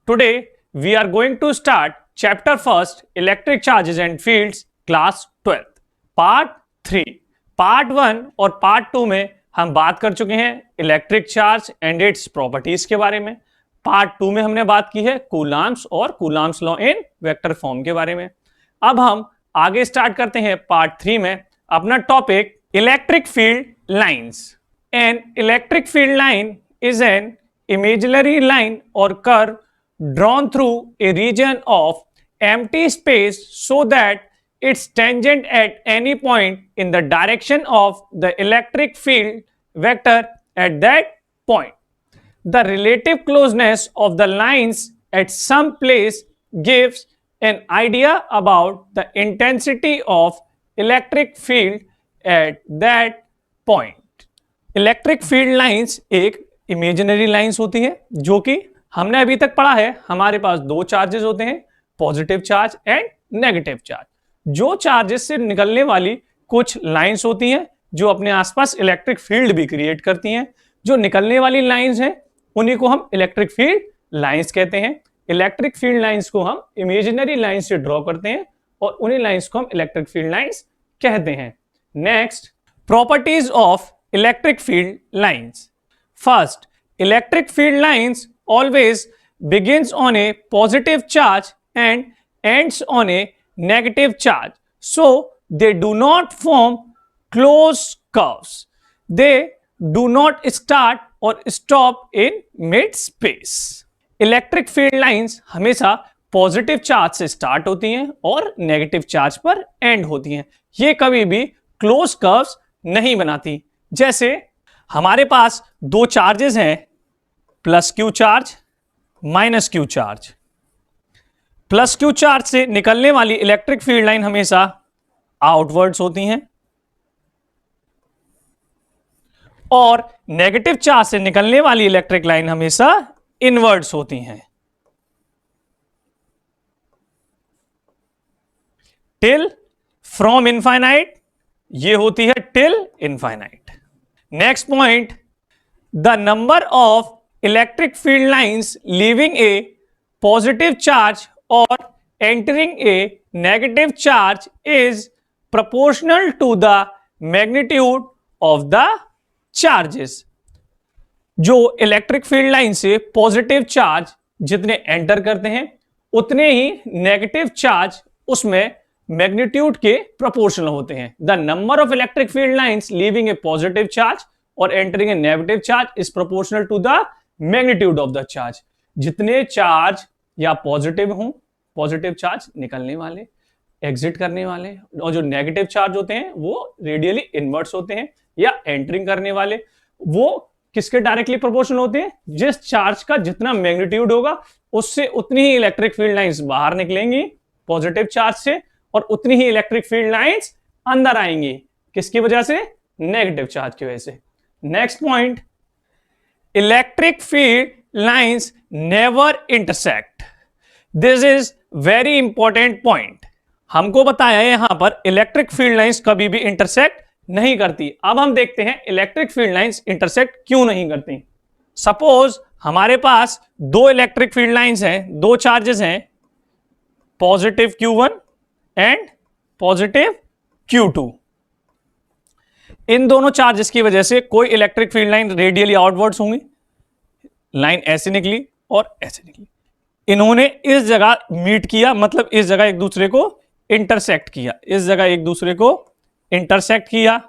Today we are going to start chapter first electric charges and fields class 12th part 3 part 1 और part 2 में हम बात कर चुके हैं electric charge and its properties के बारे में। पार्ट 2 में हमने बात की है कूलाम्स और coulombs law in vector form के बारे में। अब हम आगे स्टार्ट करते हैं पार्ट 3 में अपना topic electric field lines. An electric field line is an imaginary line or curve drawn through a region of empty space so that it's tangent at any point in the direction of the electric field vector at that point. The relative closeness of the lines at some place gives an idea about the intensity of electric field at that point. Electric field lines एक imaginary lines होती है जो कि हमने अभी तक पढ़ा है। हमारे पास दो चार्जेस होते हैं, positive charge and negative charge. जो चार्जेस से निकलने वाली कुछ लाइंस होती हैं जो अपने आसपास इलेक्ट्रिक फील्ड भी क्रिएट करती हैं। जो निकलने वाली लाइंस हैं उन्हीं को हम इलेक्ट्रिक फील्ड लाइंस कहते हैं। इलेक्ट्रिक फील्ड लाइंस को हम इमेजिनरी लाइंस से ड्रॉ करते हैं और उन्हीं लाइंस को हम इलेक्ट्रिक फील्ड लाइंस कहते हैं। Next, properties of electric field lines. First, electric field lines always begins on a positive charge and ends on a negative charge. So, they do not form closed curves. They do not start or stop in mid-space. Electric field lines हमेशा positive charge से start होती हैं और negative charge पर and होती हैं। ये कभी भी क्लोज कर्व्स नहीं बनाती। जैसे हमारे पास दो चार्जेस हैं, plus Q charge minus Q charge. Plus Q charge से निकलने वाली इलेक्ट्रिक फील्ड लाइन हमेशा आउटवर्ड्स होती हैं और नेगेटिव चार्ज से निकलने वाली इलेक्ट्रिक लाइन हमेशा इनवर्ड्स होती हैं। टिल फ्रॉम इनफाइनाइट ये होती है till infinite. Next point, the number of electric field lines leaving a positive charge or entering a negative charge is proportional to the magnitude of the charges. जो electric field line से positive charge जितने enter करते हैं उतने ही negative charge उसमें magnitude के proportional होते हैं। The number of electric field lines leaving a positive charge और entering a negative charge is proportional to the magnitude of the charge. जितने चार्ज या पॉजिटिव हों, पॉजिटिव चार्ज निकलने वाले, एग्जिट करने वाले, और जो नेगेटिव चार्ज होते हैं वो रेडियली इनवर्ट्स होते हैं, या एंटरिंग करने वाले वो किसके डायरेक्टली प्रोपोर्शनल होते हैं? जिस चार्ज का जितना मैग्नीट्यूड होगा उससे उतनी ही इलेक्ट्रिक फील्ड लाइंस बाहर निकलेंगी पॉजिटिव चार्ज से और उतनी ही इलेक्ट्रिक फील्ड लाइंस अंदर आएंगी। किसकी वजह से? नेगेटिव चार्ज की वजह से। Next point, electric field lines never intersect. This is very important point. हमको बताया है यहां पर इलेक्ट्रिक फील्ड लाइंस कभी भी इंटरसेक्ट नहीं करती। अब हम देखते हैं इलेक्ट्रिक फील्ड लाइंस इंटरसेक्ट क्यों नहीं करती। सपोज हमारे पास दो इलेक्ट्रिक फील्ड लाइंस हैं, दो चार्जेस हैं, positive Q1 and positive Q2। इन दोनों चार्जेस की वजह से कोई electric field line radially outwards होंगी, लाइन ऐसे निकली और ऐसे निकली। इन्होंने इस जगह मीट किया, मतलब इस जगह एक दूसरे को इंटरसेक्ट किया, इस जगह एक दूसरे को इंटरसेक्ट किया।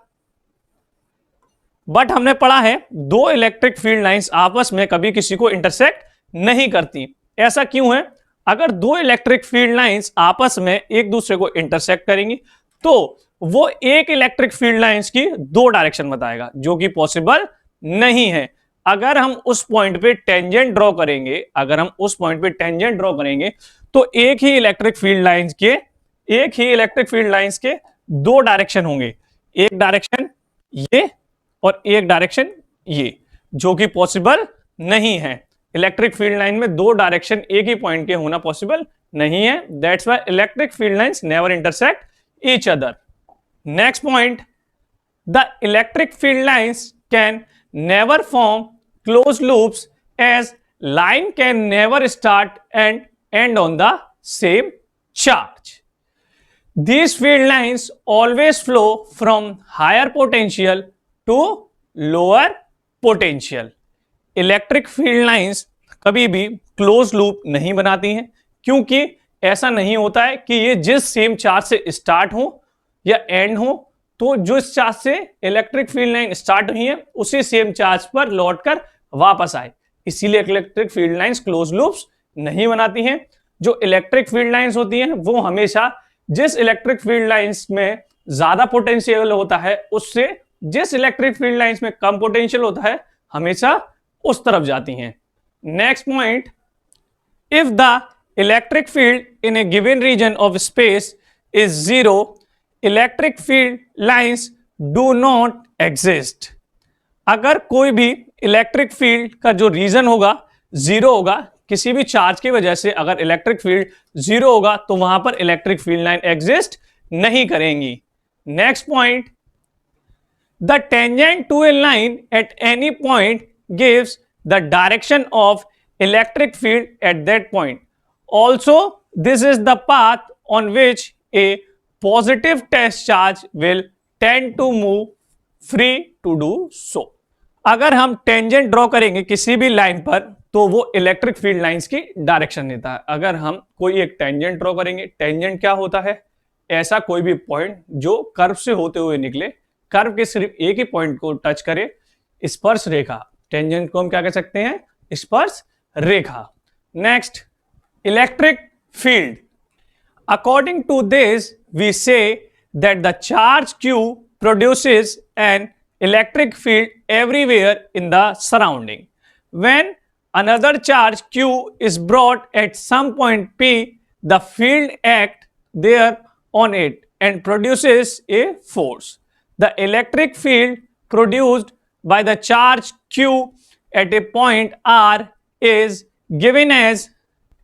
बट हमने पढ़ा है दो इलेक्ट्रिक फील्ड लाइंस आपस में कभी किसी को इंटरसेक्ट नहीं करती। ऐसा क्यों है? अगर दो इलेक्ट्रिक फील्ड लाइंस आपस में एक दूसरे को इंटरसेक्ट करेंगी तो वो एक इलेक्ट्रिक फील्ड लाइंस की दो डायरेक्शन बताएगा, जो कि पॉसिबल नहीं है। अगर हम उस पॉइंट पे टेंजेंट ड्रॉ करेंगे, अगर हम उस पॉइंट पे टेंजेंट ड्रॉ करेंगे तो एक ही इलेक्ट्रिक फील्ड लाइंस के दो डायरेक्शन होंगे, एक डायरेक्शन ये और एक डायरेक्शन ये, जो कि पॉसिबल नहीं है। इलेक्ट्रिक फील्ड लाइन में दो डायरेक्शन एक ही पॉइंट के होना पॉसिबल नहीं है। That's why electric field lines never intersect each other. Next point, the electric field lines can never form closed loops as line can never start and end on the same charge. These field lines always flow from higher potential to lower potential. Electric field lines कभी भी close loop नहीं बनाती हैं, क्योंकि ऐसा नहीं होता है कि ये जिस सेम चार्ज से स्टार्ट हो या एंड हो, तो जो चार्ज से इलेक्ट्रिक फील्ड लाइन स्टार्ट हुई है उसी सेम चार्ज पर लौटकर वापस आए। इसीलिए electric field lines close loops नहीं बनाती हैं। जो इलेक्ट्रिक फील्ड लाइंस होती हैं वो हमेशा जिस इलेक्ट्रिक फील्ड लाइंस में ज्यादा पोटेंशियल होता है उससे जिस इलेक्ट्रिक फील्ड लाइंस में कम पोटेंशियल होता है हमेशा उस तरफ जाती हैं। Next point, if the electric field in a given region of space is zero, electric field lines do not exist. अगर कोई भी इलेक्ट्रिक फील्ड का जो रीजन होगा जीरो होगा, किसी भी चार्ज की वजह से अगर इलेक्ट्रिक फील्ड जीरो होगा तो वहां पर इलेक्ट्रिक फील्ड लाइन एग्जिस्ट नहीं करेंगी। Next point, the tangent to a line at any point gives the direction of electric field at that point. Also this is the path on which a positive test charge will tend to move free to do so. अगर हम tangent draw करेंगे किसी भी line पर तो वो electric field lines की direction देता है। अगर हम कोई एक टेंजेंट ड्रॉ करेंगे, टेंजेंट क्या होता है? ऐसा कोई भी पॉइंट जो कर्व से होते हुए निकले, कर्व के सिर्फ एक ही पॉइंट को टच करे, स्पर्श रेखा। टेंजेंट को हम क्या कह सकते हैं? स्पर्श रेखा। Next, electric field. According to this we say that the charge Q produces an electric field everywhere in the surrounding. When another charge Q is brought at some point P, the field acts there on it and produces a force. The electric field produced by the charge Q at a point R is given as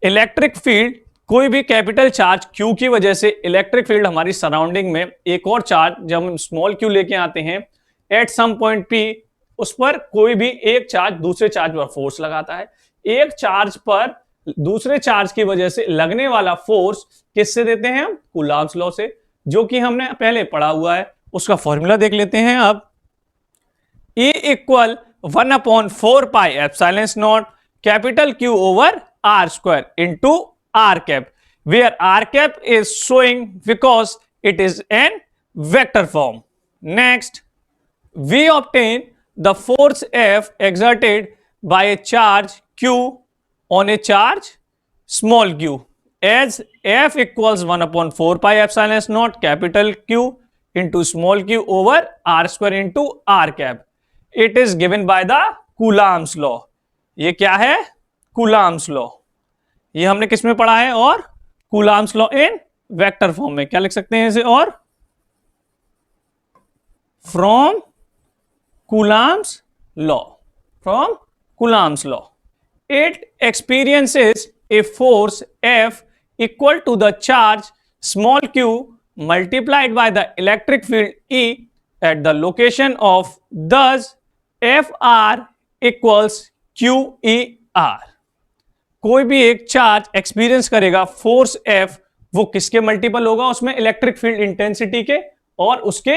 electric field. कोई भी capital charge Q की वजह से electric field हमारी surrounding में एक और charge जब हम स्मॉल q लेके आते हैं एट सम पॉइंट P, उस पर कोई भी एक चार्ज दूसरे चार्ज पर फोर्स लगाता है। एक चार्ज पर दूसरे चार्ज की वजह से लगने वाला फोर्स किससे देते हैं? हम कूलॉम्स लॉ से, जो कि हमने पहले पढ़ा हुआ है। उसका फॉर्मूला देख लेते हैं अब। E equal 1/4 pi epsilon not capital Q over R square into R cap, where R cap is showing because it is an vector form. Next, we obtain the force F exerted by a charge Q on a charge small q as F equals 1/4 pi epsilon naught capital Q into small q over R square into R cap. It is given by the Coulomb's law. ये क्या है? Coulomb's law. ये हमने किस में पढ़ा है? और Coulomb's law in vector form में क्या लिख सकते हैं इसे? और from Coulomb's law, from Coulomb's law it experiences a force F equal to the charge small q multiplied by the electric field E at the location of thus FR equals QER। कोई भी एक charge experience करेगा force F, वो किसके multiple होगा? उसमें electric field intensity के और उसके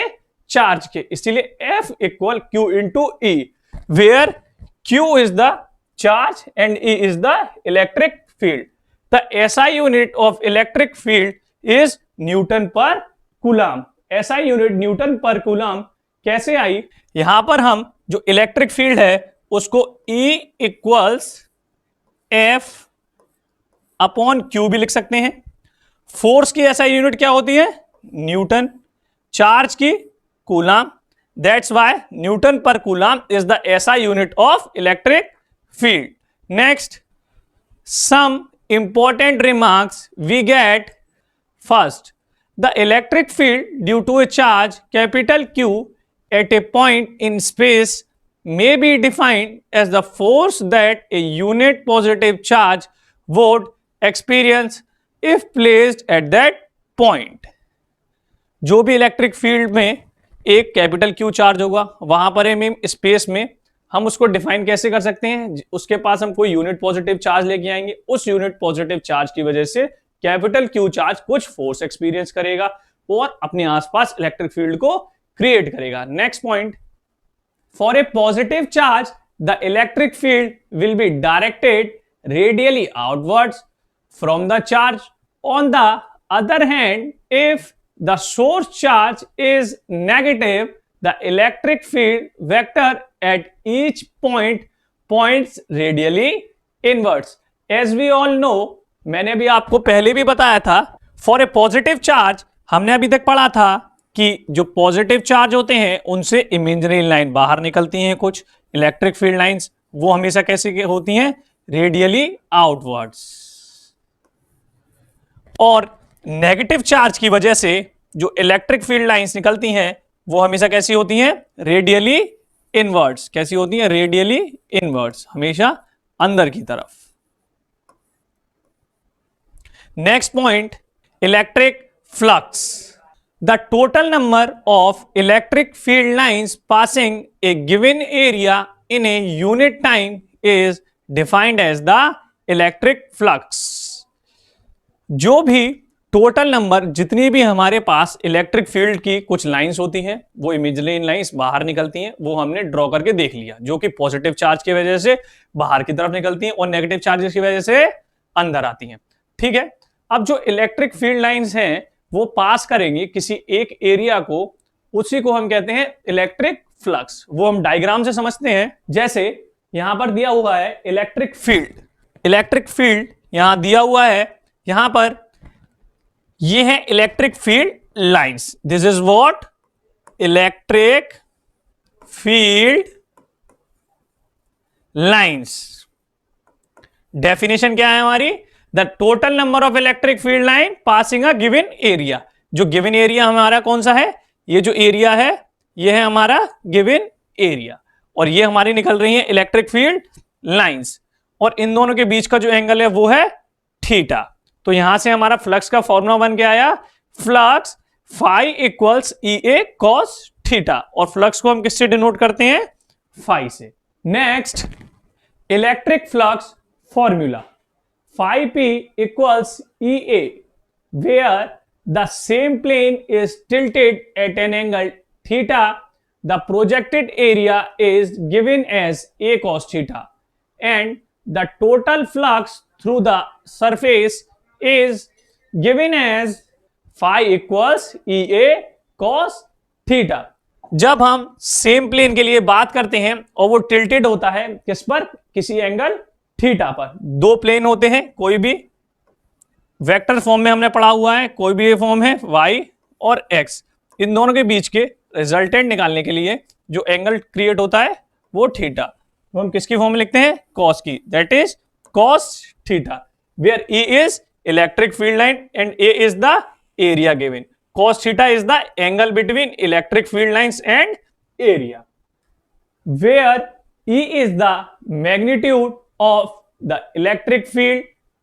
चार्ज के। इसीलिए F equal Q into E, where Q is the charge and E is the electric field. The SI unit of electric field is newton per coulomb. SI unit newton per coulomb कैसे आई? यहां पर हम जो electric field है उसको E equals F upon Q भी लिख सकते हैं। फोर्स की SI यूनिट क्या होती है? न्यूटन। चार्ज की coulomb. That's why newton per coulomb is the SI unit of electric field. Next, some important remarks we get. First, the electric field due to a charge capital Q at a point in space may be defined as the force that a unit positive charge would experience if placed at that point. जो भी electric field में एक capital Q charge होगा वहां पर हम space में हम उसको डिफाइन कैसे कर सकते हैं? उसके पास हम कोई यूनिट पॉजिटिव चार्ज लेके आएंगे, उस यूनिट पॉजिटिव चार्ज की वजह से कैपिटल क्यू चार्ज कुछ फोर्स एक्सपीरियंस करेगा और अपने आसपास इलेक्ट्रिक फील्ड को क्रिएट करेगा। Next point, for a positive charge the electric field will be directed radially outwards from the charge. On the other hand, if the source charge is negative, the electric field vector at each point points radially inwards. As we all know, मैंने भी आपको पहले भी बताया था, for a positive charge हमने अभी तक पढ़ा था कि जो पॉजिटिव चार्ज होते हैं उनसे इमेजिनरी लाइन बाहर निकलती हैं, कुछ इलेक्ट्रिक फील्ड लाइंस, वो हमेशा कैसी होती हैं? Radially outwards. और नेगेटिव चार्ज की वजह से जो इलेक्ट्रिक फील्ड लाइंस निकलती हैं वो हमेशा कैसी होती हैं? Radially inwards. कैसी होती हैं? रेडियली इनवर्ड्स, हमेशा अंदर की तरफ। Next point, electric flux. The total number of electric field lines passing a given area in a unit time is defined as the electric flux. जो भी टोटल नंबर, जितनी भी हमारे पास इलेक्ट्रिक फील्ड की कुछ लाइंस होती हैं, वो इमेजिनरी लाइंस बाहर निकलती हैं, वो हमने ड्रॉ करके देख लिया, जो कि पॉजिटिव चार्ज की वजह से बाहर की तरफ निकलती हैं और नेगेटिव चार्जेस की वजह से अंदर आती हैं। ठीक है, अब जो इलेक्ट्रिक फील्ड लाइंस हैं वो पास करेंगी किसी एक एरिया को, उसी को हम कहते हैं इलेक्ट्रिक फ्लक्स। वो हम डायग्राम से समझते हैं। जैसे यहां पर दिया हुआ है इलेक्ट्रिक फील्ड, इलेक्ट्रिक फील्ड यहां दिया हुआ है, यहां पर ये है electric field lines. This is what? Electric field lines. Definition क्या है हमारी? The total number of electric field line passing a given area. जो गिवन एरिया हमारा कौन सा है? ये जो एरिया है ये है हमारा गिवन एरिया, और ये हमारी निकल रही है इलेक्ट्रिक फील्ड लाइंस, और इन दोनों के बीच का जो एंगल है वो है थीटा। तो यहां से हमारा फ्लक्स का फॉर्मूला बन के आया, flux phi equals E A cos theta, और फ्लक्स को हम किससे डिनोट करते हैं? फाई से। Next, electric flux formula, phi P equals E A, where the same plane is tilted at an angle theta, the projected area is given as A cos theta, and the total flux through the surface is given as phi equals EA cos theta। जब हम same plane के लिए बात करते हैं और वो tilted होता है किस पर? किसी एंगल थीटा पर। दो प्लेन होते हैं, कोई भी वेक्टर फॉर्म में हमने पढ़ा हुआ है, कोई भी फॉर्म है y और x, इन दोनों के बीच के रिजल्टेंट निकालने के लिए जो एंगल क्रिएट होता है वो थीटा, तो हम किसकी फॉर्म में लिखते हैं? cos की, that is cos theta, where E is electric field line and A is the area given. Cos theta is the angle between electric field lines and area, where E is the magnitude of the electric field,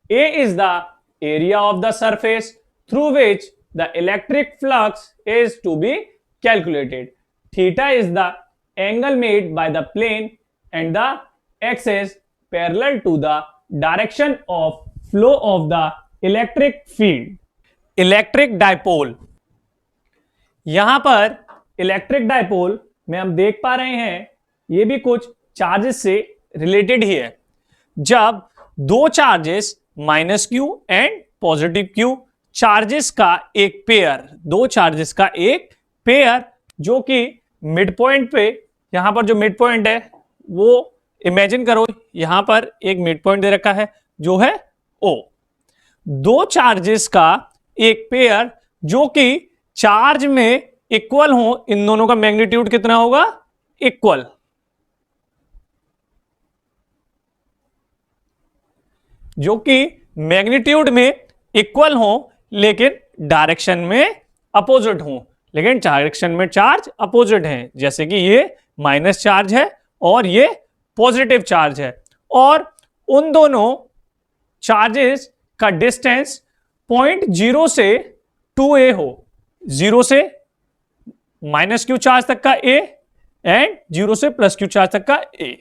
A is the area of the surface through which the electric flux is to be calculated. Theta is the angle made by the plane and the axis parallel to the direction of flow of the electric field. Electric dipole, यहां पर electric dipole में हम देख पा रहे हैं ये भी कुछ चार्जेस से रिलेटेड ही है। जब दो charges minus Q and positive Q charges का एक पेयर, दो चार्जेस का एक पेयर जो कि मिड पॉइंट पे, यहां पर जो मिड पॉइंट है वो इमेजिन करो, यहां पर एक मिड पॉइंट दे रखा है जो है O। दो चार्जेस का एक पेयर जो कि चार्ज में इक्वल हो, इन दोनों का मैग्नीट्यूड कितना होगा? इक्वल। जो कि मैग्नीट्यूड में इक्वल हो लेकिन डायरेक्शन में अपोजिट हो, लेकिन डायरेक्शन में चार्ज अपोजिट है, जैसे कि ये माइनस चार्ज है और ये पॉजिटिव चार्ज है, और उन दोनों चार्जेस का डिस्टेंस पॉइंट 0 से 2a हो, 0 से माइनस क्यू चार्ज तक का a एंड 0 से प्लस q चार्ज तक का a।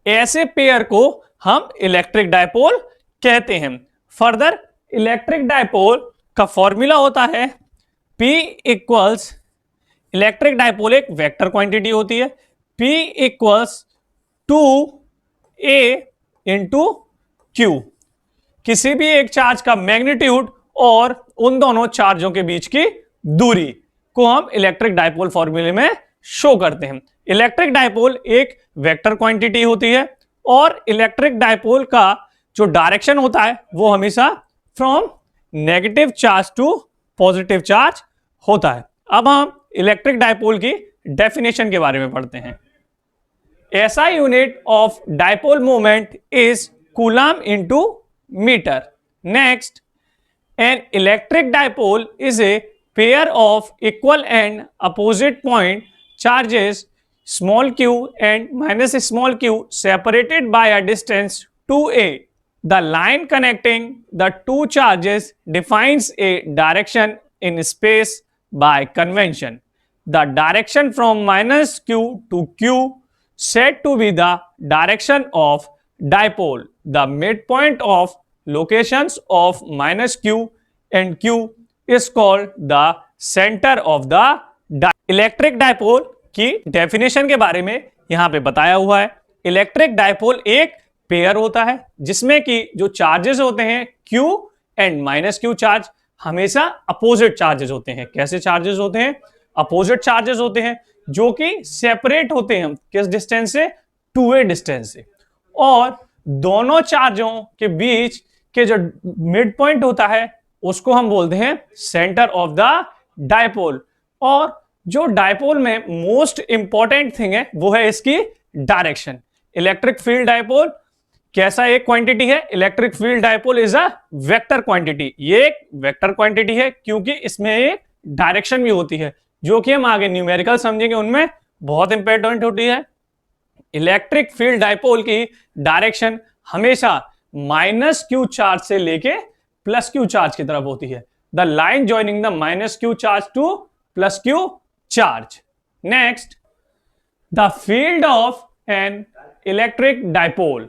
ऐसे पेयर को हम इलेक्ट्रिक डायपोल कहते हैं। फर्दर इलेक्ट्रिक डायपोल का फॉर्मूला होता है P इक्वल्स, इलेक्ट्रिक डायपोल एक वेक्टर क्वांटिटी होती है, P equals 2a into q। किसी भी एक चार्ज का मैग्नीट्यूड और उन दोनों चार्जों के बीच की दूरी को हम इलेक्ट्रिक डायपोल फॉर्मूले में शो करते हैं। इलेक्ट्रिक डायपोल एक वेक्टर क्वांटिटी होती है और इलेक्ट्रिक डायपोल का जो डायरेक्शन होता है वो हमेशा from negative charge to positive charge होता है। अब हम इलेक्ट्रिक डायपोल की डेफिनेशन के बारे में पढ़ते हैं। ऐसा unit of dipole moment is coulomb into metre. Next, an electric dipole is a pair of equal and opposite point charges small q and minus small q separated by a distance 2a. The line connecting the two charges defines a direction in space by convention. The direction from minus q to q said to be the direction of dipole. The midpoint of locations of minus q and q is called the center of the electric dipole की definition के बारे में यहां पे बताया हुआ है। Electric dipole एक पेयर होता है जिसमें कि जो चार्जेस होते हैं q and minus q charge हमेशा अपोजिट चार्जेस होते हैं। कैसे चार्जेस होते हैं? अपोजिट चार्जेस होते हैं जो कि सेपरेट होते हैं किस डिस्टेंस से? 2a डिस्टेंस से। और दोनों चार्जों के बीच के जो मिड पॉइंट होता है उसको हम बोलते हैं सेंटर ऑफ द डायपोल। और जो डायपोल में मोस्ट इंपॉर्टेंट थिंग है वो है इसकी डायरेक्शन। इलेक्ट्रिक फील्ड डायपोल कैसा एक क्वांटिटी है? Electric field dipole is a vector quantity. ये एक वेक्टर क्वांटिटी है क्योंकि इसमें एक डायरेक्शन भी होती है जो कि हम आगे न्यूमेरिकल समझेंगे, उनमें बहुत इंपॉर्टेंट होती है। इलेक्ट्रिक फील्ड डायपोल की डायरेक्शन हमेशा माइनस q चार्ज से लेके प्लस q चार्ज की तरफ होती है। The line joining the minus q charge two plus q charge. Next, the field of an electric dipole.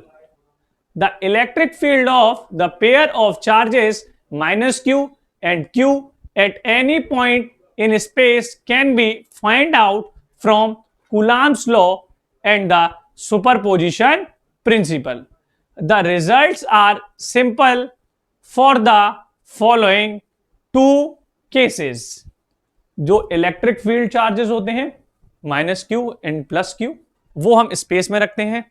The electric field of the pair of charges minus q and q at any point in space can be find out from Coulomb's law and the superposition principle. The results are simple for the following two cases. जो electric field charges होते हैं minus q and plus q वो हम space में रखते हैं।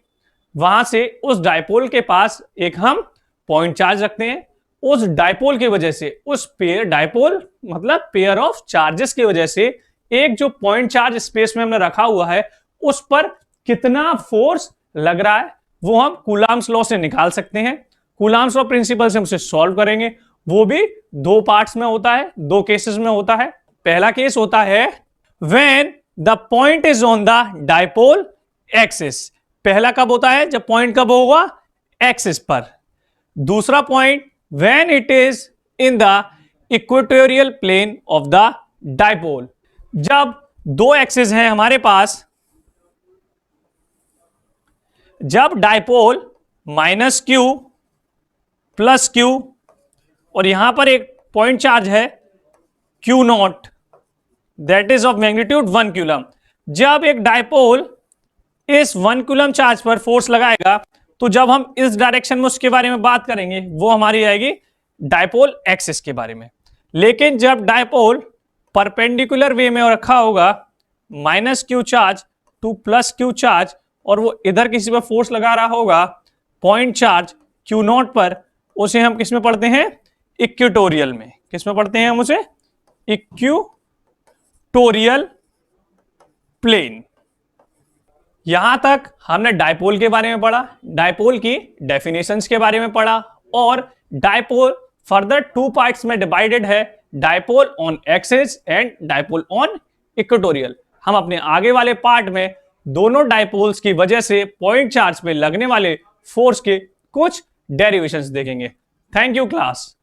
वहां से उस डायपोल के पास एक हम पॉइंट चार्ज रखते हैं। उस डायपोल की वजह से, उस पेयर, डायपोल मतलब पेयर ऑफ चार्जेस की वजह से एक जो पॉइंट चार्ज स्पेस में हमने रखा हुआ है उस पर कितना फोर्स लग रहा है वो हम कूलम्स लॉ से निकाल सकते हैं। कूलम्स लॉ प्रिंसिपल से हम उसे सॉल्व करेंगे। वो भी दो पार्ट्स में होता है, दो केसेस में होता है। पहला केस होता है when the point is on the dipole axis. पहला कब होता है? जब पॉइंट कब होगा? एक्सिस पर। दूसरा point when it is in the equatorial plane of the dipole. जब दो एक्सिस हैं हमारे पास, जब dipole minus q plus q और यहां पर एक पॉइंट चार्ज है q nought that is of magnitude 1 coulomb. जब एक डायपोल इस 1 कूलम चार्ज पर फोर्स लगाएगा तो जब हम इस डायरेक्शन में उसके बारे में बात करेंगे वो हमारी आएगी डायपोल एक्सिस के बारे में। लेकिन जब डायपोल परपेंडिकुलर वे में रखा होगा minus q charge two plus q charge और वो इधर किसी पर फोर्स लगा रहा होगा पॉइंट चार्ज q नॉट पर, उसे हम किस में पढ़ते हैं? इक्वेटोरियल में। किस में पढ़ते हैं हम उसे? Equatorial plane. यहां तक हमने डायपोल के बारे में पढ़ा, डायपोल की डेफिनेशंस के बारे में पढ़ा और डायपोल फर्दर टू पार्ट्स में डिवाइडेड है, dipole on axis and dipole on equatorial. हम अपने आगे वाले पार्ट में दोनों डायपोल्स की वजह से पॉइंट चार्ज पे लगने वाले फोर्स के कुछ डेरिवेशंस देखेंगे। Thank you class.